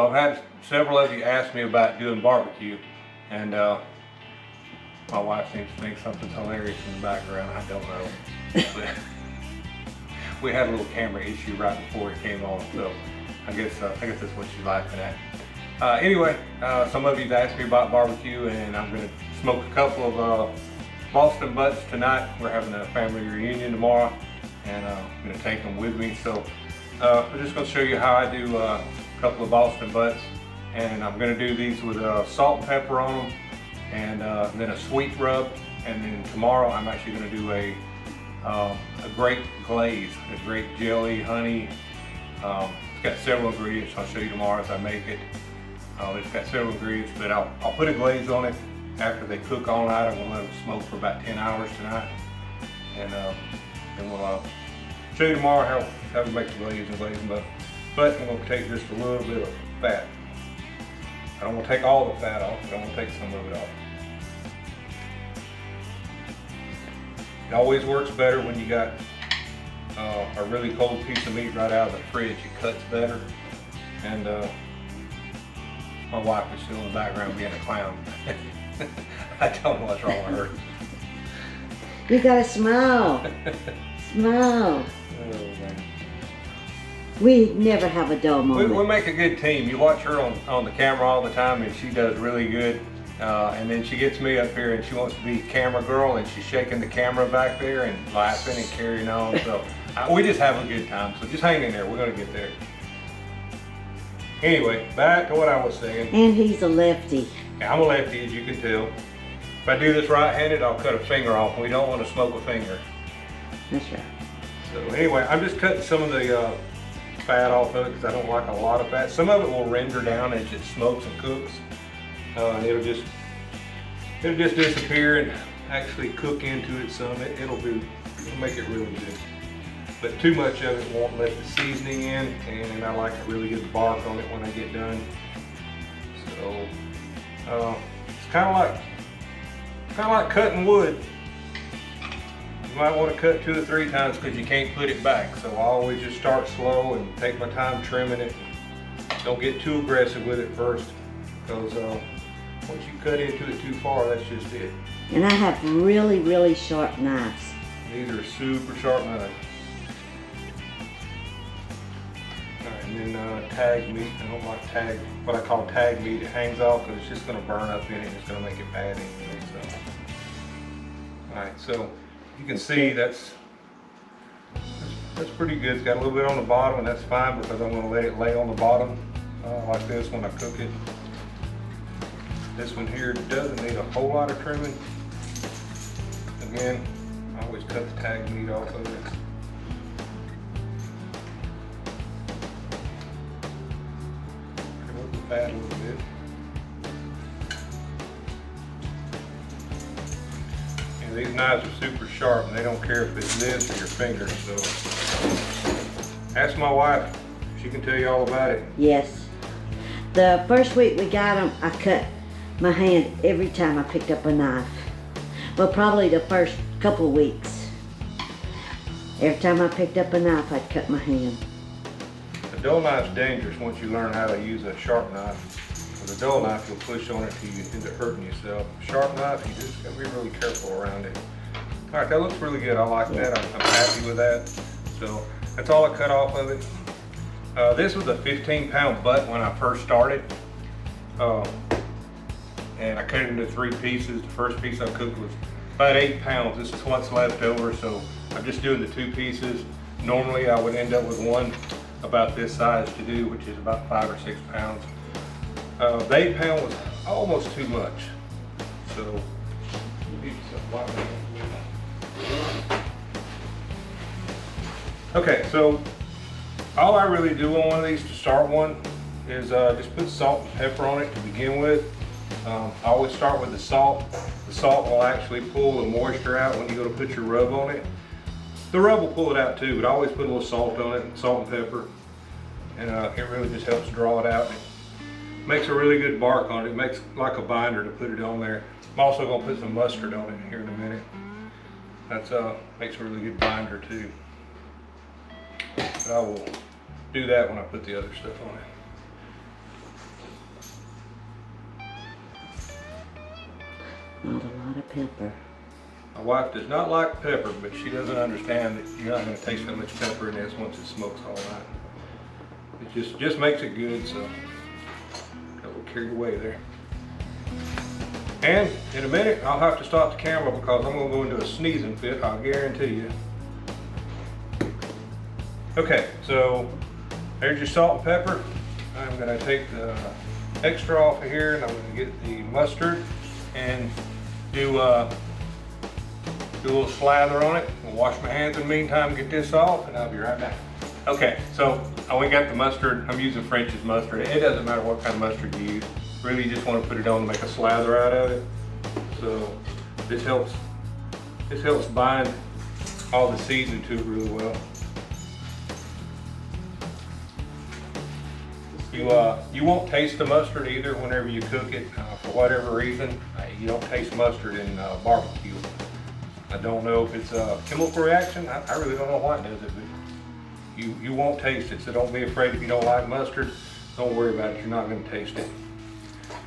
I've had several of you ask me about doing barbecue, and my wife seems to think something's hilarious in the background. I don't know. But we had a little camera issue right before it came on, so I guess that's what she's laughing at. Anyway, some of you've asked me about barbecue, and I'm going to smoke a couple of Boston butts tonight. We're having a family reunion tomorrow, and I'm going to take them with me. So I'm just going to show you how I do a couple of Boston butts, and I'm going to do these with salt and pepper on them, and then a sweet rub. And then tomorrow I'm actually going to do a great glaze, a great jelly, honey. It's got several ingredients. I'll show you tomorrow as I make it. It's got several ingredients, but I'll put a glaze on it after they cook all night. I'm going to let them smoke for about 10 hours tonight, and then we'll show you tomorrow how to make the glaze and glaze them up. But I'm going to take just a little bit of fat. I don't want to take all the fat off, but I want to take some of it off. It always works better when you got a really cold piece of meat right out of the fridge. It cuts better. And my wife is still in the background being a clown. I don't know what's wrong with her. You gotta smile. Smile. Oh, man. We never have a dull moment. We make a good team. You watch her on the camera all the time, and she does really good. And then she gets me up here and she wants to be camera girl, and she's shaking the camera back there and laughing and carrying on. So we just have a good time. So just hang in there. We're going to get there. Anyway, back to what I was saying. And he's a lefty. Yeah, I'm a lefty, as you can tell. If I do this right-handed, I'll cut a finger off, and we don't want to smoke a finger. That's right. So anyway, I'm just cutting some of the fat off of it because I don't like a lot of fat. Some of it will render down as it smokes and cooks. And it'll just disappear and actually cook into it some. It'll make it really good. But too much of it won't let the seasoning in, and I like to really get the bark on it when I get done. So it's kind of like cutting wood. You might want to cut 2 or 3 times because you can't put it back. So I always just start slow and take my time trimming it. Don't get too aggressive with it first, because once you cut into it too far, that's just it. And I have really, really sharp knives. These are super sharp knives. Alright, and then tag meat. I don't like what I call tag meat. It hangs off because it's just going to burn up in it. It's going to make it bad anyway. So. Alright, so you can see that's pretty good. It's got a little bit on the bottom, and that's fine because I'm going to let it lay on the bottom like this when I cook it. This one here doesn't need a whole lot of trimming. Again, I always cut the tag meat off of it. Trim up the fat a little bit. And these knives are super sharp, and they don't care if it's this or your finger. So ask my wife; she can tell you all about it. Yes. The first week we got them, I cut my hand every time I picked up a knife. Well, probably the first couple of weeks. Every time I picked up a knife, I'd cut my hand. A dull knife's dangerous once you learn how to use a sharp knife. With a dull knife, you'll push on it till you end up hurting yourself. Sharp knife, you just gotta be really careful around it. All right, that looks really good. I like that. I'm happy with that. So that's all I cut off of it. This was a 15-pound butt when I first started. And I cut it into 3 pieces. The first piece I cooked was about 8 pounds. This is what's left over, so I'm just doing the 2 pieces. Normally I would end up with one about this size to do, which is about 5 or 6 pounds. The 8 pound was almost too much. So, okay, so all I really do on one of these to start one is just put salt and pepper on it to begin with. I always start with the salt. The salt will actually pull the moisture out when you go to put your rub on it. The rub will pull it out too, but I always put a little salt on it, salt and pepper, and it really just helps draw it out. It makes a really good bark on it. It makes like a binder to put it on there. I'm also going to put some mustard on it here in a minute. That's makes a really good binder too. But I will do that when I put the other stuff on it. Not a lot of pepper. My wife does not like pepper, but she doesn't understand that you're not going to taste that much pepper in this once it smokes all night. It just makes it good, so got a little carried away there. And in a minute, I'll have to stop the camera because I'm going to go into a sneezing fit, I'll guarantee you. Okay, so there's your salt and pepper. I'm going to take the extra off of here and I'm going to get the mustard and do a little slather on it. I'll wash my hands in the meantime, get this off, and I'll be right back. Okay, so I went and got the mustard. I'm using French's mustard. It doesn't matter what kind of mustard you use. Really, you just want to put it on to make a slather out of it. So this helps bind all the seasoning to it really well. You won't taste the mustard either whenever you cook it. For whatever reason, you don't taste mustard in barbecue. I don't know if it's a chemical reaction. I really don't know why it does it, but you won't taste it. So don't be afraid if you don't like mustard. Don't worry about it. You're not going to taste it.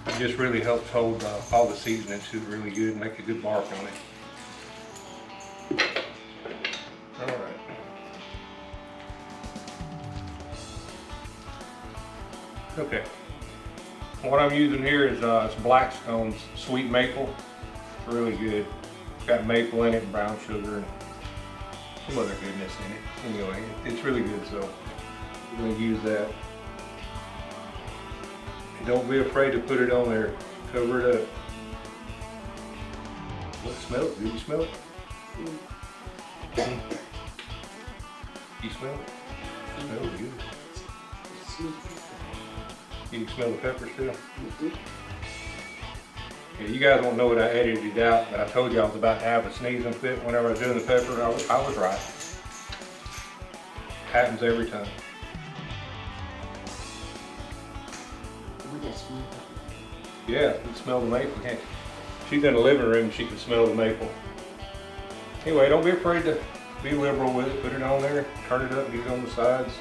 It just really helps hold all the seasoning to it really good and make a good bark on it. All right. Okay. What I'm using here is it's Blackstone's sweet maple. It's really good. It's got maple in it, brown sugar, and some other goodness in it. Anyway, it's really good, so we're going to use that. And don't be afraid to put it on there. Cover it up. What smells? Do you smell it? You smell it? It smells good. You can smell the peppers too? Yeah, you guys won't know what I edited out, but I told you I was about to have a sneezing fit whenever I was doing the pepper. I was right. Happens every time. Yeah, you can smell the maple, can't you? She's in the living room, she can smell the maple. Anyway, don't be afraid to be liberal with it. Put it on there, turn it up, get it on the sides.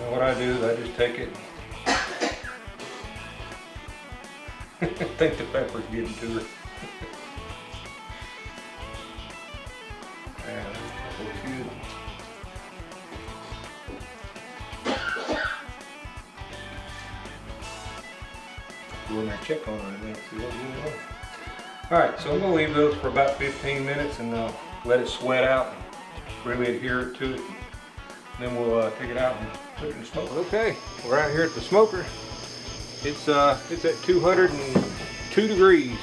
What I do is I just take it. I think the pepper's getting to her. Yeah, that looks good. Go in there and check on her and see what's going on. Alright, so I'm going to leave those for about 15 minutes and let it sweat out and really adhere to it. Then we'll take it out and put it in the smoker. Okay, we're out here at the smoker. It's at 202 degrees.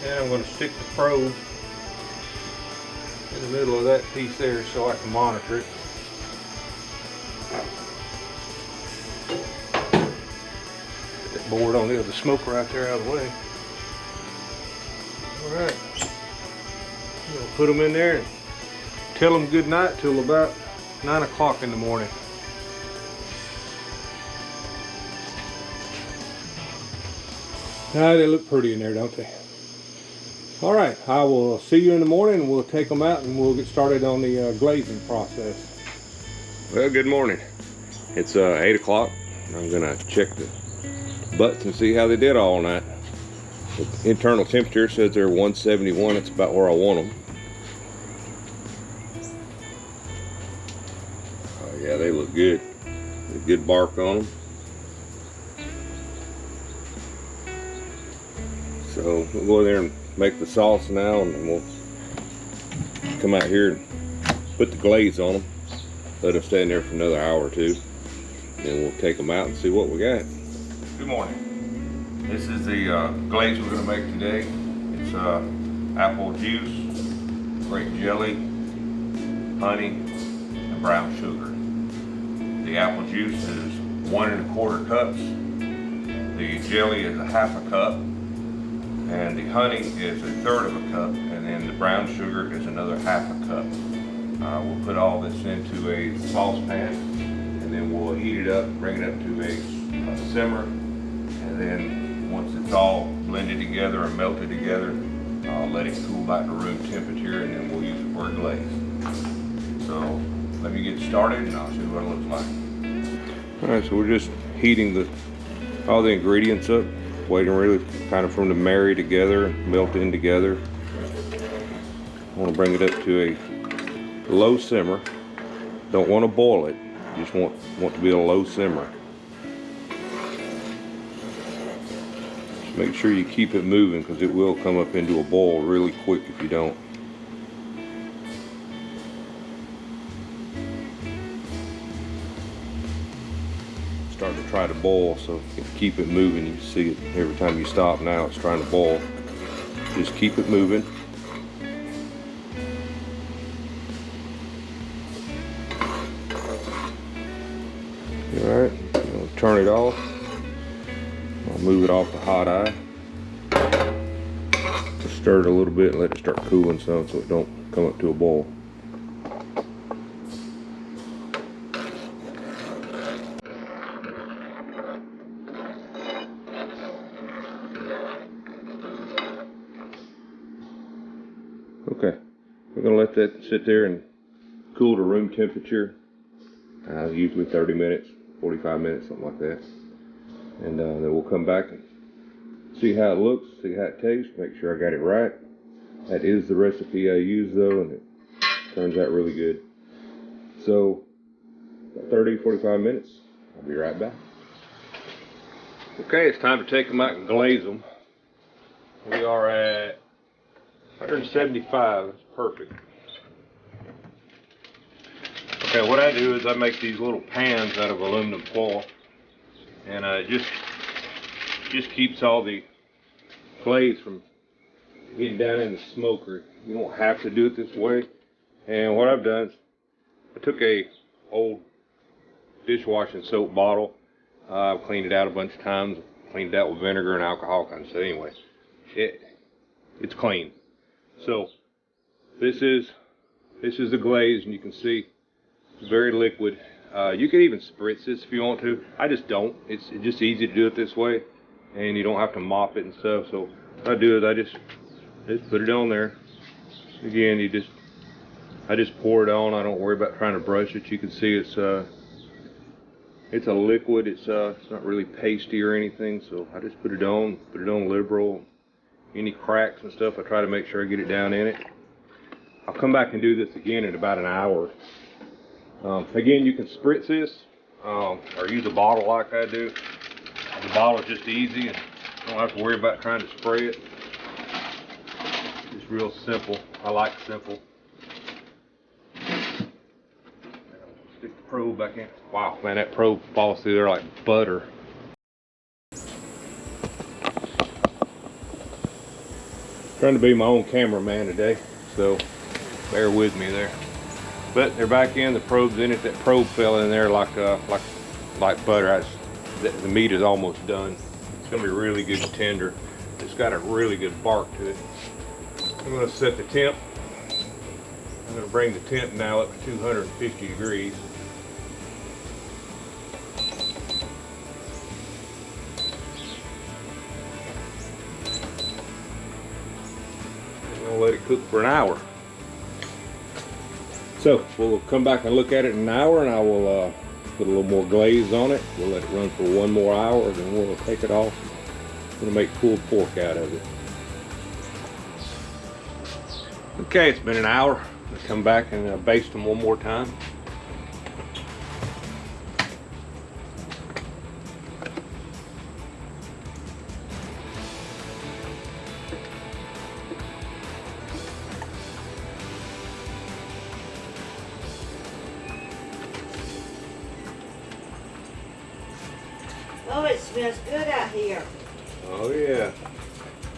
And I'm going to stick the probe in the middle of that piece there so I can monitor it. Board on the other smoker right there out of the way. Alright. We'll put them in there and tell them good night till about 9 o'clock in the morning. Now they look pretty in there, don't they? Alright, I will see you in the morning. We'll take them out and we'll get started on the glazing process. Well, good morning. It's 8 o'clock. I'm gonna check the butts and see how they did all night. The internal temperature says they're 171. It's about where I want them. Oh yeah, they look good. Good bark on them. So we'll go in there and make the sauce now, and then we'll come out here and put the glaze on them. Let them stay in there for another hour or two. Then we'll take them out and see what we got. Good morning. This is the glaze we're going to make today. It's apple juice, grape jelly, honey, and brown sugar. The apple juice is 1 1/4 cups. The jelly is 1/2 cup. And the honey is 1/3 of a cup. And then the brown sugar is another 1/2 cup. We'll put all this into a saucepan. And and then we'll heat it up, bring it up to a simmer, and then once it's all blended together and melted together, let it cool back to room temperature, and then we'll use it for a glaze. So let me get started and I'll show you what it looks like. Alright, so we're just heating all the ingredients up, waiting really kind of for them to marry together, melt in together. I want to bring it up to a low simmer. Don't want to boil it, you just want to be a low simmer. Just make sure you keep it moving because it will come up into a boil really quick if you don't. Starting to try to boil, so if you keep it moving, you see it every time you stop. Now it's trying to boil. Just keep it moving. Alright, I'll turn it off. I'll move it off the hot eye. Just stir it a little bit and let it start cooling some so it don't come up to a boil. Okay, we're going to let that sit there and cool to room temperature. Usually 30 minutes, 45 minutes, something like that. And then we'll come back and see how it looks, see how it tastes, make sure I got it right. That is the recipe I use though, and it turns out really good. So, about 30, 45 minutes, I'll be right back. Okay, it's time to take them out and glaze them. We are at 175, that's perfect. Okay, what I do is I make these little pans out of aluminum foil, and it just keeps all the glaze from getting down in the smoker. You don't have to do it this way. And what I've done is I took a old dishwashing soap bottle. I've cleaned it out a bunch of times, cleaned it out with vinegar and alcohol kind of stuff. Anyway, it's clean. So this is the glaze, and you can see it's very liquid. You can even spritz this if you want to. I just don't. It's just easy to do it this way, and you don't have to mop it and stuff. So what I do is I just put it on there. Again, I just pour it on. I don't worry about trying to brush it. You can see it's a liquid. It's not really pasty or anything. So I just put it on liberal. Any cracks and stuff, I try to make sure I get it down in it. I'll come back and do this again in about an hour. Again, you can spritz this or use a bottle like I do. The bottle is just easy and don't have to worry about trying to spray it. It's real simple. I like simple. Stick the probe back in. Wow, man, that probe falls through there like butter. Trying to be my own cameraman today, so bear with me there. But they're back in, the probe's in it. That probe fell in there like butter. The meat is almost done. It's gonna be really good and tender. It's got a really good bark to it. I'm gonna set the temp. I'm gonna bring the temp now up to 250 degrees. I'm gonna let it cook for an hour. So we'll come back and look at it in an hour, and I will put a little more glaze on it. We'll let it run for one more hour, then we'll take it off. I'm gonna make pulled pork out of it. Okay, it's been an hour. I'll come back and baste them one more time. Oh, it smells good out here. Oh yeah.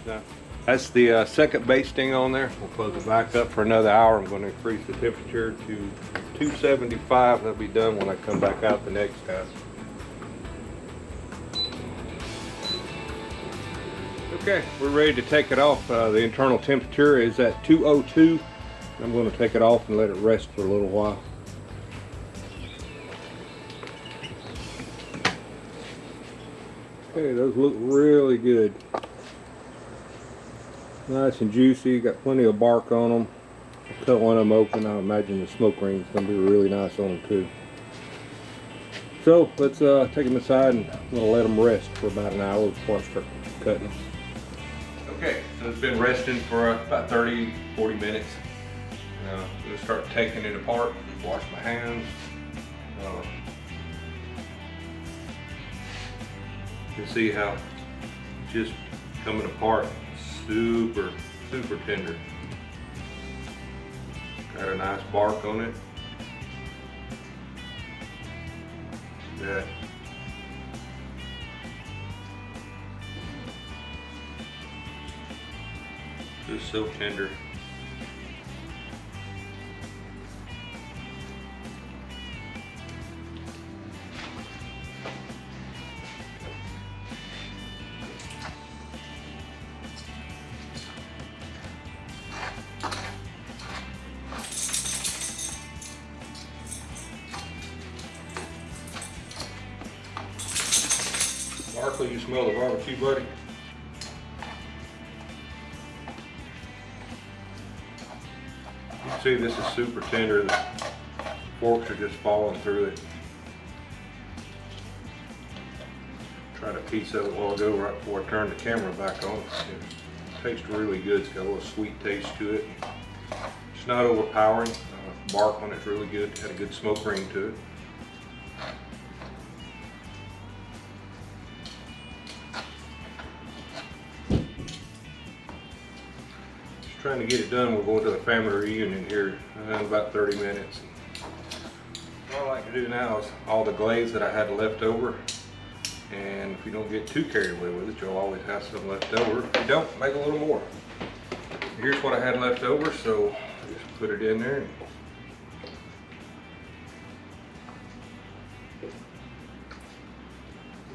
Now, that's the second basting on there. We'll close it back up for another hour. I'm going to increase the temperature to 275. That'll be done when I come back out the next time. Okay, we're ready to take it off. The internal temperature is at 202. I'm going to take it off and let it rest for a little while. Okay, those look really good. Nice and juicy, got plenty of bark on them. Cut one of them open. I imagine the smoke ring is going to be really nice on them too. So let's take them inside and I'm going to let them rest for about an hour before I start cutting them. Okay, so it's been resting for about 30-40 minutes. I'm going to start taking it apart, wash my hands. You can see how it's just coming apart. Super tender. Got a nice bark on it. Yeah. Just so tender. Barkley, you smell the barbecue, buddy? You can see this is super tender. The forks are just falling through it. Tried a piece of it a while ago right before I turned the camera back on. It tastes really good. It's got a little sweet taste to it. It's not overpowering. Bark on it's really good. Had a good smoke ring to it. Trying to get it done. We're going to the family reunion here in about 30 minutes. What I like to do now is all the glaze that I had left over, and if you don't get too carried away with it, you'll always have some left over. If you don't, make a little more. Here's what I had left over, so I just put it in there.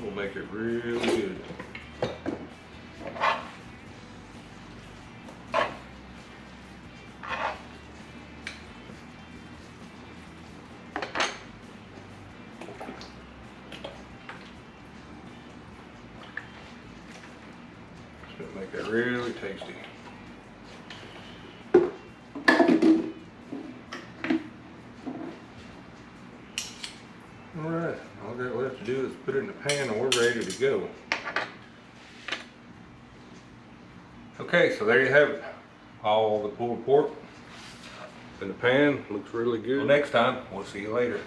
We'll make it really good. Make that really tasty. Alright, all I got left to do is put it in the pan and we're ready to go. Okay, so there you have it. All the pulled pork in the pan. Looks really good. Well, next time, we'll see you later.